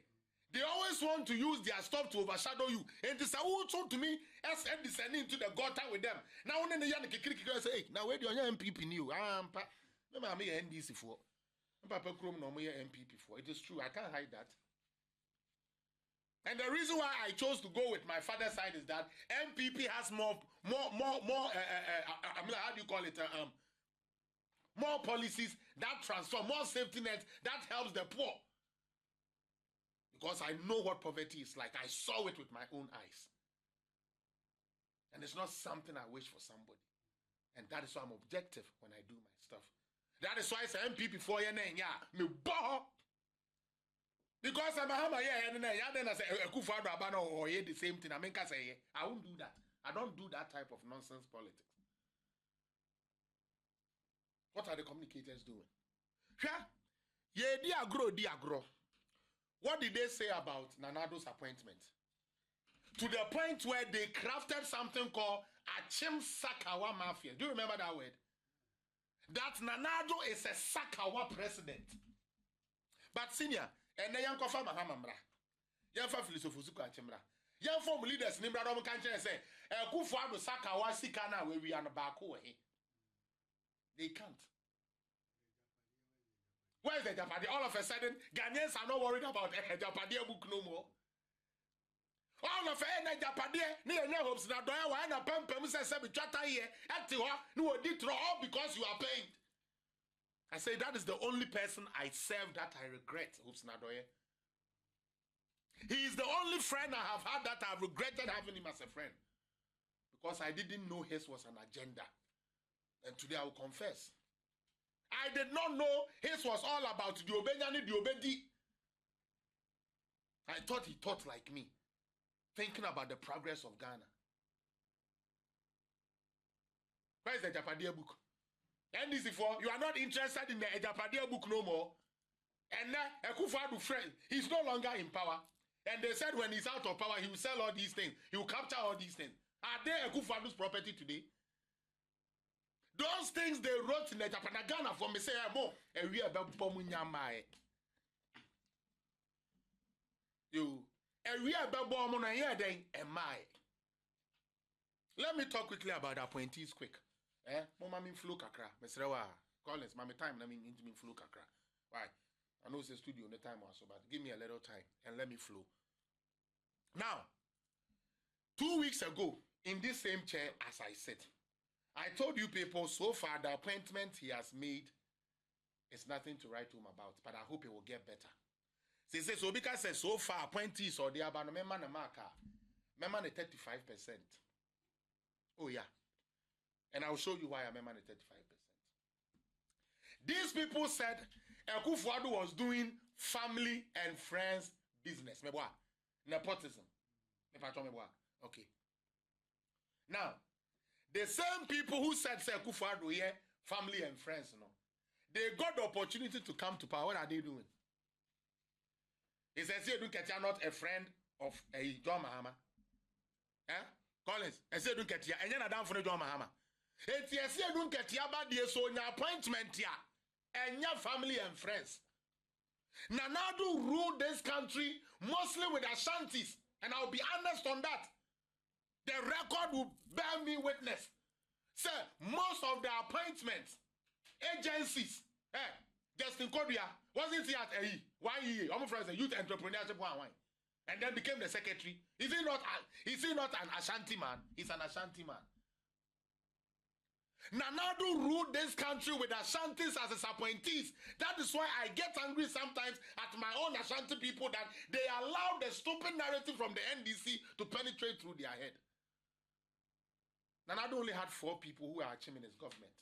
They always want to use their stuff to overshadow you. And they say, oh, talk to me, as descending into the gutter with them. Now, when they say, hey, now where do you MPP new? I'm NDC for. Papa Chrome no more MPP for. It is true, I can't hide that. And the reason why I chose to go with my father's side is that MPP has more how do you call it? More policies that transform, more safety nets that helps the poor. Because I know what poverty is like. I saw it with my own eyes. And it's not something I wish for somebody. And that is why I'm objective when I do my stuff. That is why I say MPP for you, me bow. Because I'm Mahama, then I say, or the same thing. I mean, I won't do that. I don't do that type of nonsense politics. What are the communicators doing? Diagro. What did they say about Nanado's appointment? To the point where they crafted something called Achim Sakawa Mafia. Do you remember that word? That Nanado is a Sakawa president. But senior, and then Yankofa Mahama Mra. Yanfa Philosophuzuka Chimra. Yanform leaders Nimra Dom Kanche say, Kufuado Sakawa Sikana where we are back away. They can't. Where is the Japadi? All of a sudden, Ghanaians are not worried about a Japadi book no more. All of a sudden, Japadi, near hopes now, do I want a pump, says, Chata here, Activa, no, all because you are paying. I say that is the only person I serve that I regret, Hoops Nadoye. He is the only friend I have had that I've regretted having him as a friend. Because I didn't know his was an agenda. And today I will confess. I did not know his was all about the Obenyani, the Obedi. I thought he thought like me, thinking about the progress of Ghana. Where is the Japadia book? NDC4, you are not interested in the Japadia book no more. And now, Akufo-Addo friend, he's no longer in power. And they said when he's out of power, he will sell all these things. He will capture all these things. Are they Akufo-Addo's property today? Those things they wrote in the Japanagana for me say, and we are about Pomunyamae. You, and we are about Bomona here then, and my. Let me talk quickly about appointees quick. Mama mean flu kakra. Mesrewa, Collins, mama time, I mean into me flu kakra. Why? I know it's a studio, no time also, but give me a little time and let me flow. Now, 2 weeks ago, in this same chair as I sit, I told you people so far the appointment he has made is nothing to write home about, but I hope it will get better. Say so because say so far appointees or the abano member na marker. Member 35%. Oh yeah. And I'll show you why I'm member 35%. These people said Akufo-Addo was doing family and friends business. Meboa. Nepotism. Okay. Now, the same people who said Akufo-Addo here, family and friends, you know, they got the opportunity to come to power. What are they doing? He says, you are not a friend of a John Mahama. Eh? Collins, I said, don't get here. And you're down for the John Mahama. It's yes, you don't get here, but there's so your appointment here. And your family and friends. Nanado ruled this country mostly with Ashantis. And I'll be honest on that. The record will bear me witness. Sir, most of the appointments, agencies, Justin Kodia, wasn't he at a 1 year? I'm from a youth entrepreneurship one. And then became the secretary. Is he not an Ashanti man? He's an Ashanti man. Nanado ruled this country with Ashantis as his appointees. That is why I get angry sometimes at my own Ashanti people that they allow the stupid narrative from the NDC to penetrate through their head. Nanado only had 4 people who are in his government.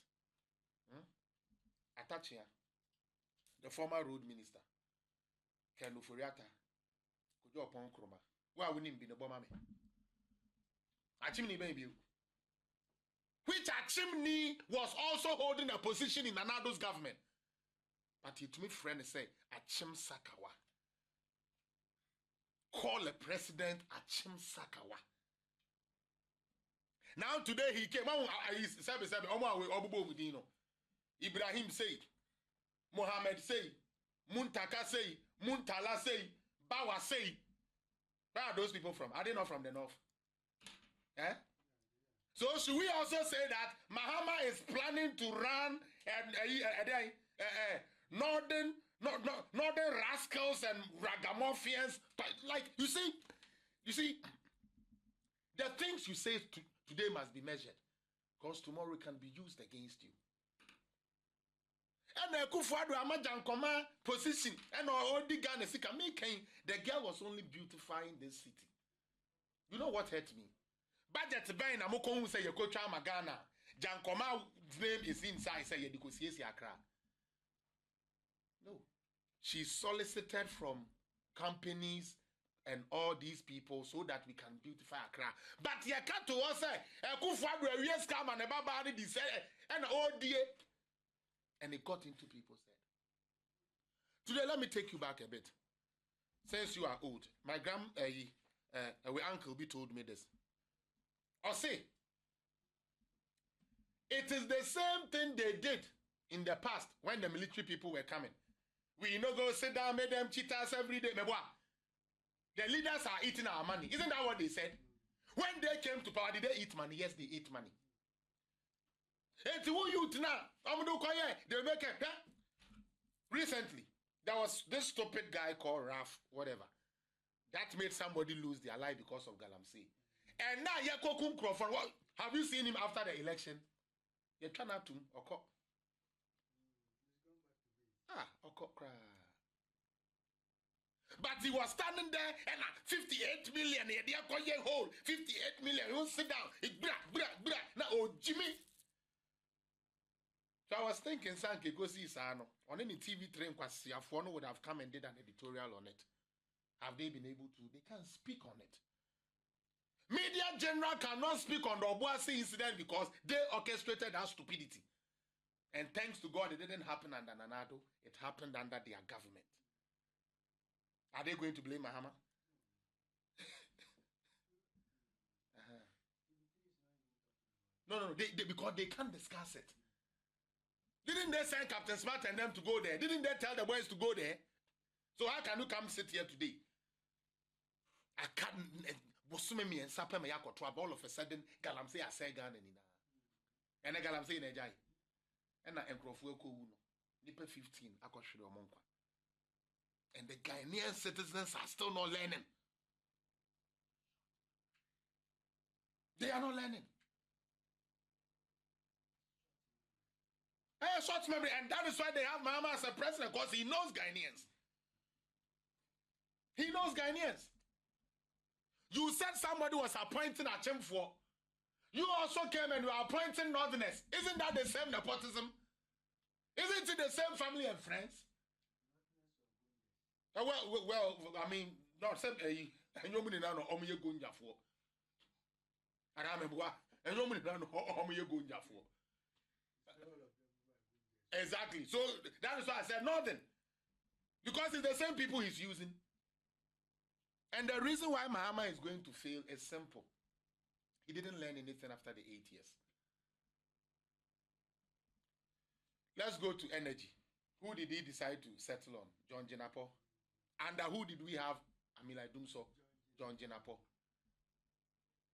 Appiah, the former road minister, Ken Ufuriata, Kujo Pon Kroma. Why wouldn't be the bomber? Achimni baby. Which Achimni was also holding a position in Nanado's government. But he to me friend say, Achim Sakawa. Call the president Achim Sakawa. Now today he came on Ibrahim say, Mohammed say, Muntaka say, Muntala say, Bawa say. Where are those people from? Are they not from the north? Eh? So should we also say that Mahama is planning to run northern rascals and ragamuffins? Like you see, the things you say today must be measured, because tomorrow it can be used against you. And Akufo-Addo Amajankoma position and all the Ghana Sika making the girl was only beautifying this city. You know what hurt me? Budget buying Amoko who say Yoko Chama Ghana. Jankoma's name is inside, say Yedikosiesi Accra. No. She solicited from companies and all these people so that we can beautify Accra. But you can't to us say Akufo-Addo yes come and everybody decided and all the and it got into people's head. Today, let me take you back a bit. Since you are old, my uncle B told me this. Or say, it is the same thing they did in the past when the military people were coming. We go sit down, make them cheat us every day. The leaders are eating our money. Isn't that what they said? When they came to power, did they eat money? Yes, they eat money. It's who youth now. They make it. Recently, there was this stupid guy called Raf, whatever. That made somebody lose their life because of Galamsey. And now Yakokum Crawford, have you seen him after the election? You turn out to Oko. Oko cry. But he was standing there and 58 million. He had hold 58 million. He won't sit down. He bra. Now, oh Jimmy. So I was thinking, Sanke, go see Sano. On any TV train, Kwasiafono would have come and did an editorial on it. Have they been able to? They can't speak on it. Media general cannot speak on the Obuasi incident because they orchestrated that stupidity. And thanks to God, it didn't happen under Nanado. It happened under their government. Are they going to blame Mahama? No, because they can't discuss it. Didn't they send Captain Smart and them to go there? Didn't they tell the boys to go there? So how can you come sit here today? I can't. All of a sudden, Galamsey I say Ghana nina. And I Galamsey in a jai. And I Encrofuel Kuno. Nipe 15, Akoshido Monkwa. And the Ghanaian citizens are still not learning. They are not learning. Short memory, and that is why they have Mahama as a president, because he knows Ghanaians. He knows Ghanaians. You said somebody was appointing a chim for. You also came and you are appointing Northerners. Isn't that the same nepotism? Isn't it the same family and friends? Well, I mean, not same. And you mean now, you going for. And I remember what. And you mean now, you going for. Exactly. So that is why I said nothing. Because it's the same people he's using. And the reason why Mahama is going to fail is simple. He didn't learn anything after the 8 years. Let's go to energy. Who did he decide to settle on? John Jenapo. Under who did we have? Amila Dumso. John Jenapo.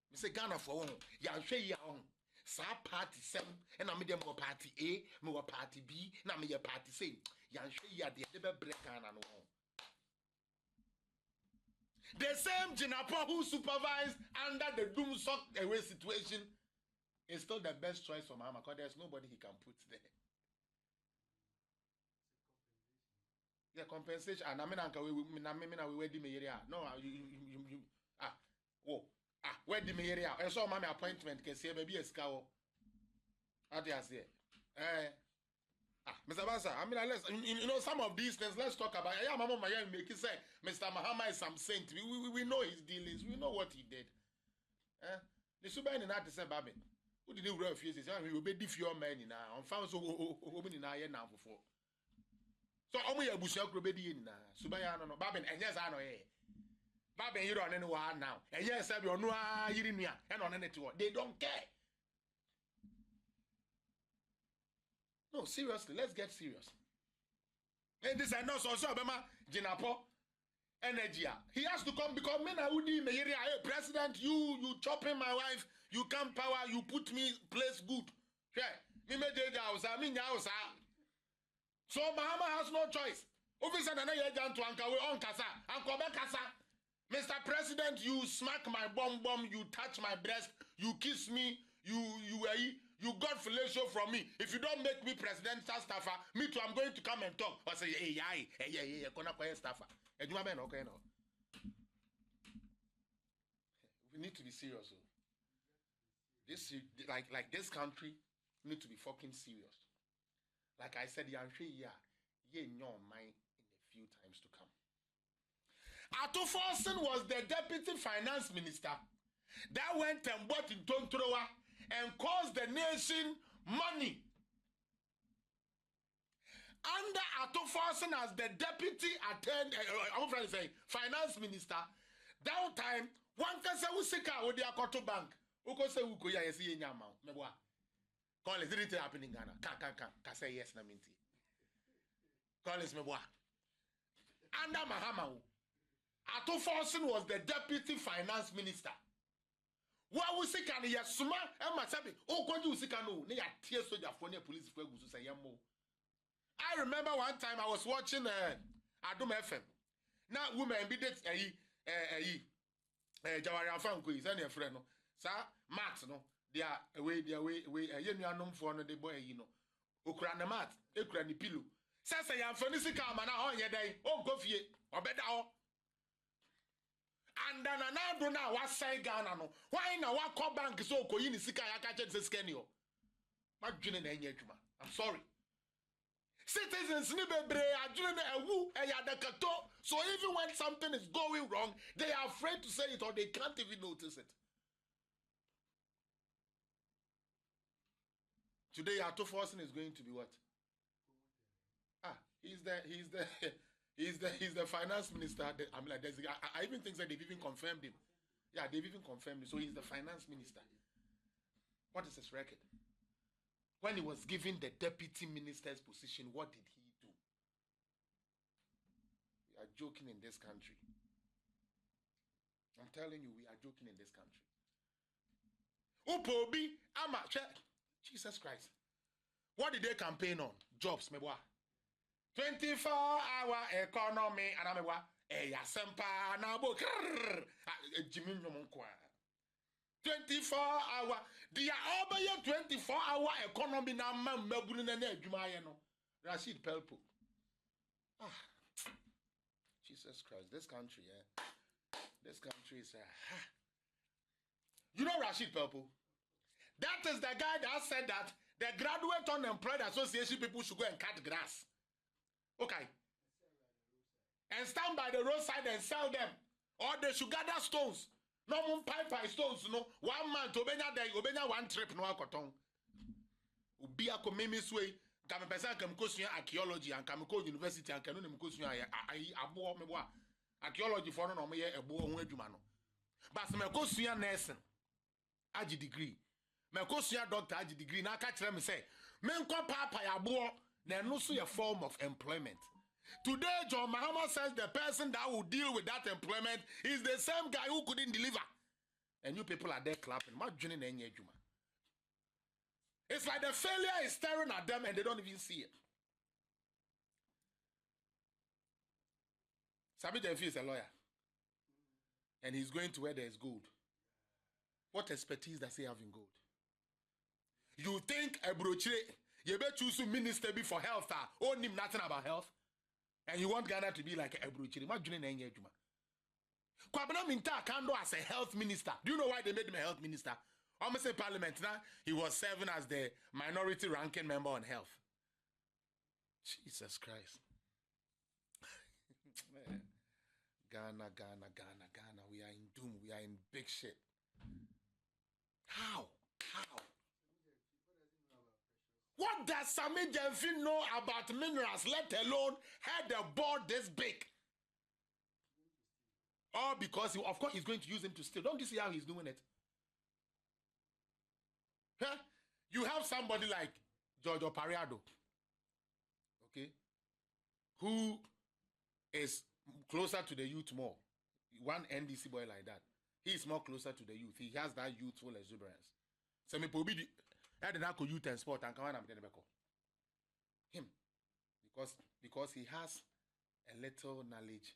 We say Ghana for one. Yanshe Yaon. Sa party 7. And I'm medium party A. Me party B. Na me party C. Yanshe ya de break Ghana no. The same Jenapo who supervised under the doom sock away situation is still the best choice for Mahama because there's nobody he can put there. Yeah, compensation. And I mean, we the area. No, you where the area? I saw my appointment. Can say maybe a scow. How do you say? Mr. Basa, I mean, let's, you know, some of these things, let's talk about. Yeah, Mama Maya make it say, Mr. Mahama is some saint. We know his dealings. We know what he did. The super in that say, Baby, who did you refuse? He will be different man in now. On found so woman in our now before. So, only a bush will be in now. Subayano, Babin, and yes, I know, Babin, you don't know now. And yes, I don't know, you didn't hear, and on any tour. They don't care. No, seriously, let's get serious. And this I know so Obama Jenapo energy. He has to come because men are woody me area. Hey, President, you chopping my wife, you come power, you put me place good. Yeah, me made the house, I mean house. So Mahama has no choice. Officer na ye jan to anka we on kasa, anko be kasa. Mr. President, you smack my bum, you touch my breast, you kiss me, you got fellatio from me. If you don't make me presidential staffer, me too, I'm going to come and talk. I say, hey, kona kwa staffer. Okay, no. We need to be serious. This like this country need to be fucking serious. Like I said, ye in your mind in the few times to come. Atoforsen was the deputy finance minister that went and bought in Tontrowa and cost the nation money. Under Atoforsen as the deputy finance minister, downtime, one can say usika with the Akoto bank. Uko say uko ya yesi yenyama. Mebwa. Call is it happening in Ghana? Can say yes na minti. Call is mebwa. Under Mahama, Atoforsen was the deputy finance minister. What was it? Can you suma? Emma sabi. Oh, what you see? No, they are tears soldier for the police for you say yamo. I remember one time I was watching Adum FM. Now women be that Jawari Afan ko is any friend no. Sir Max no. They are away. You know for no the boy you know. Okra na mat. Ekra ni pillow. Say yam for ni sika mana on ye day. Oh go fie. Obeda o. And then another now was say Ghana no. Why now what call bank so ko yini sika ya ka che skenio. Madwene na enye adwuma. I'm sorry. Citizens ni bebre adwene na ewu eyadakato. So even when something is going wrong, they are afraid to say it or they can't even notice it. Today Atoforsen is going to be what? He's the finance minister. I'm like, I even think that they've even confirmed him. Yeah, they've even confirmed him. So he's the finance minister. What is his record? When he was given the deputy minister's position, what did he do? We are joking in this country. I'm telling you, we are joking in this country. Upobi, Ama, Jesus Christ. What did they campaign on? Jobs, mebwa. 24-hour economy, and I'm a sempa na bo Jimmy Nomonkwa. 24-hour, they are over here 24-hour economy na man mebunu na adwuma ye no. Rashid Pelpo. Jesus Christ, this country, this country is you know Rashid Purple? That is the guy that said that the Graduate Unemployed Association people should go and cut grass. Okay. And stand by the roadside and sell them. Or they should gather stones. No more pipe stones, no. 1 month, obenya 1 trip, no akotong. Ubi ako mimi sway. Kame pesa kamiko suya archaeology and kamiko university and kanu nemiko suya abo meboa. Archaeology for no me ye ebo ho adwuma no. But me ko suya nursing. Agi degree. Me ko suya doctor agi degree na aka kire me say me nko papa ya abo na no so a form of employment. Today, John Mahama says the person that will deal with that employment is the same guy who couldn't deliver. And you people are there clapping. It's like the failure is staring at them and they don't even see it. Sabi Jenfi is a lawyer. And he's going to where there is gold. What expertise does he have in gold? You think a broche, you better choose to minister be for health, own him nothing about health? And you want Ghana to be like a broche. Imagine Enye Juma. Kwabena Minta Kando as a health minister. Do you know why they made him a health minister? Almost in parliament now, he was serving as the minority ranking member on health. Jesus Christ. Ghana. We are in doom. We are in big shit. How? What does Sami Jenfi know about minerals, let alone had a board this big? All because, of course, he's going to use him to steal. Don't you see how he's doing it? Huh? You have somebody like Giorgio Pariado, okay, who is closer to the youth more. One NDC boy like that. He is more closer to the youth. He has that youthful exuberance. So me pobi I did not go youth and sport and come on him because he has a little knowledge,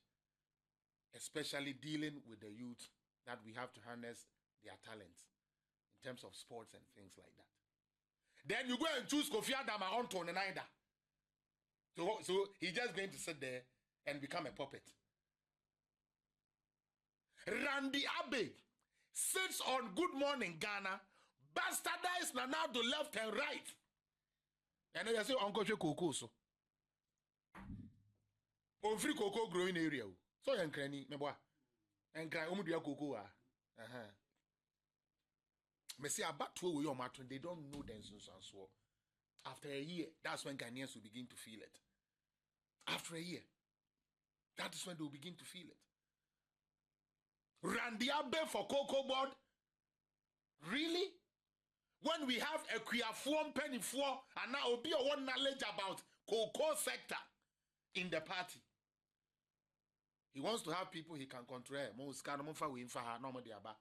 especially dealing with the youth, that we have to harness their talents in terms of sports and things like that. Then you go and choose Kofi Adama on Tony Naida. So he's just going to sit there and become a puppet. Randy Abbey sits on Good Morning Ghana, bastardized Nana to left and right. And then you say, Uncle Cocoa, so. On free cocoa growing area. So young cranny, me boy. And cry, cocoa. Me say about 2 years matter, they don't know the instance and so. After a year, that's when Ghanaians will begin to feel it. After a year, that is when they will begin to feel it. Randy Abbey for Cocoa Board? Really? When we have a Kuyafuam penny for and now be a one knowledge about cocoa sector in the party. He wants to have people he can control. Most Kanamonfa win for her, no more diaba.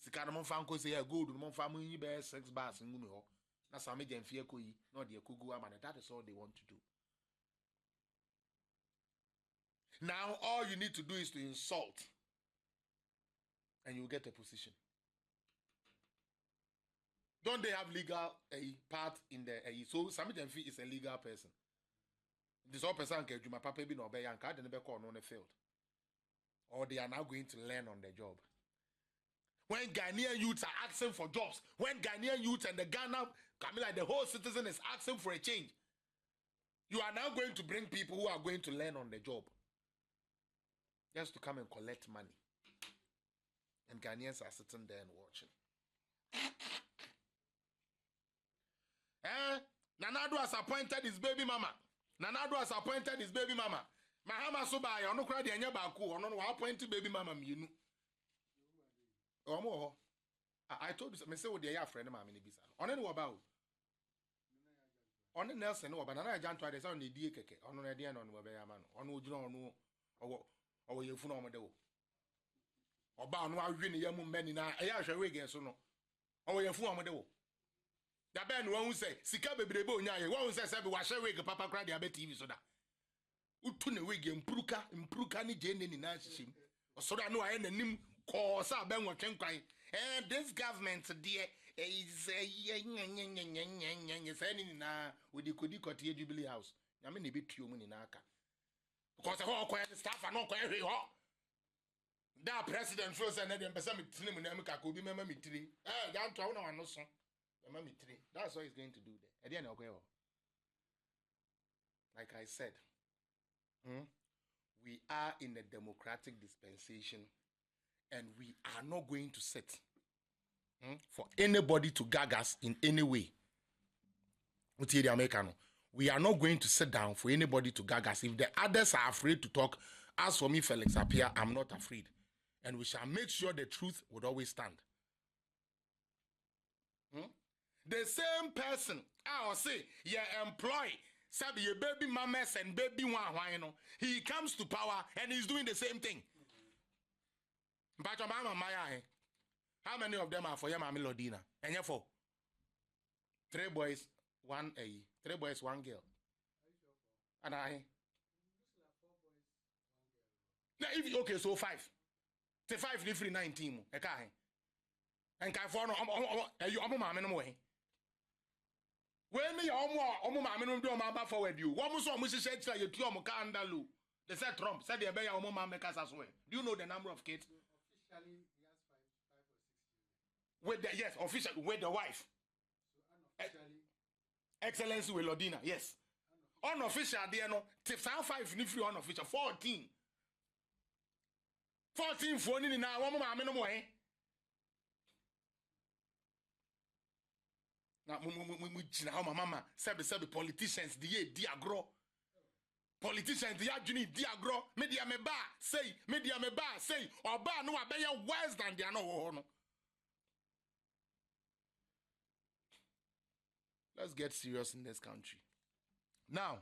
Sikanamonfa ko say a good monfa muni bear 6 bars in Mumiho. That's a major fear koi, not the Kugu man. That is all they want to do. Now all you need to do is to insult. And you get a position. Don't they have legal part in the so Sami Jenfi is a legal person. This all person can Juma Papa be no be and card never call on the field. Or they are now going to learn on the job. When Ghanaian youths are asking for jobs, when Ghanaian youths and the Ghana, like the whole citizen is asking for a change, you are now going to bring people who are going to learn on the job. Just to come and collect money. And Ghanaians are sitting there and watching. Nanado has appointed his baby mama. Mahama so by ono kra de anya ba ko ono no appointed baby mama mienu. Omo I told you me say wo de ya friend mama ni bisa. Ono ne wo ba o. Ono Nelson wo ba na agent to dey say on die keke. Ono na de na ono wo be ya ma no. Ono ogina ono owo yefu na omode wo. Oba ono ahwe ne yamu mani na eya hwe wege so no. Owo yefu omode wo. Da ben won say sika bebrebe onya ye won say be wa hwe wege papa kra de abe TV so da. Utu ne wege mpruka ni je ne ni na hihim. Osoro anu aye nanim ko sa be nwo twenkwan. This government there is say ni na we di kodi kotie Jubilee House. Nyame ne betuo mu ni na aka. because the whole quiet staff are not quiet. That president feels and then person me tini munemi kakobi mema me tiri. That to one no so. Mema me tiri. That's what he's going to do there. At the end okay. Like I said, we are in a democratic dispensation and we are not going to sit for anybody to gag us in any way. We are not going to sit down for anybody to gag us. If the others are afraid to talk, as for me, Felix Appiah, I'm not afraid. And we shall make sure the truth would always stand. The same person, I will say, employ, sabi your baby mamas and baby one, he comes to power and he's doing the same thing. But how many of them are for your mommy Lodina? And you for 3 boys, 1 A, 3 boys, 1 girl. And I. If okay, so 5. Say 5 different 19. And can for no you mama no way. When me your mama no do mama forward you. One so much say you to your candalu. They said Trump said they be your mama make us as well. Do you know the number of kids? Officially he has 5 or 6 children. With the yes, officially with the wife. So unofficially Excellency with Lodina, yes. Unofficial there no. 5 ni free unofficial 14. 14 for ni na one mama no more. Na mu mama sabi politicians di agro. Politicians di adwini di agro. Media me ba say oba no abeye worse than they no. Let's get serious in this country. Now,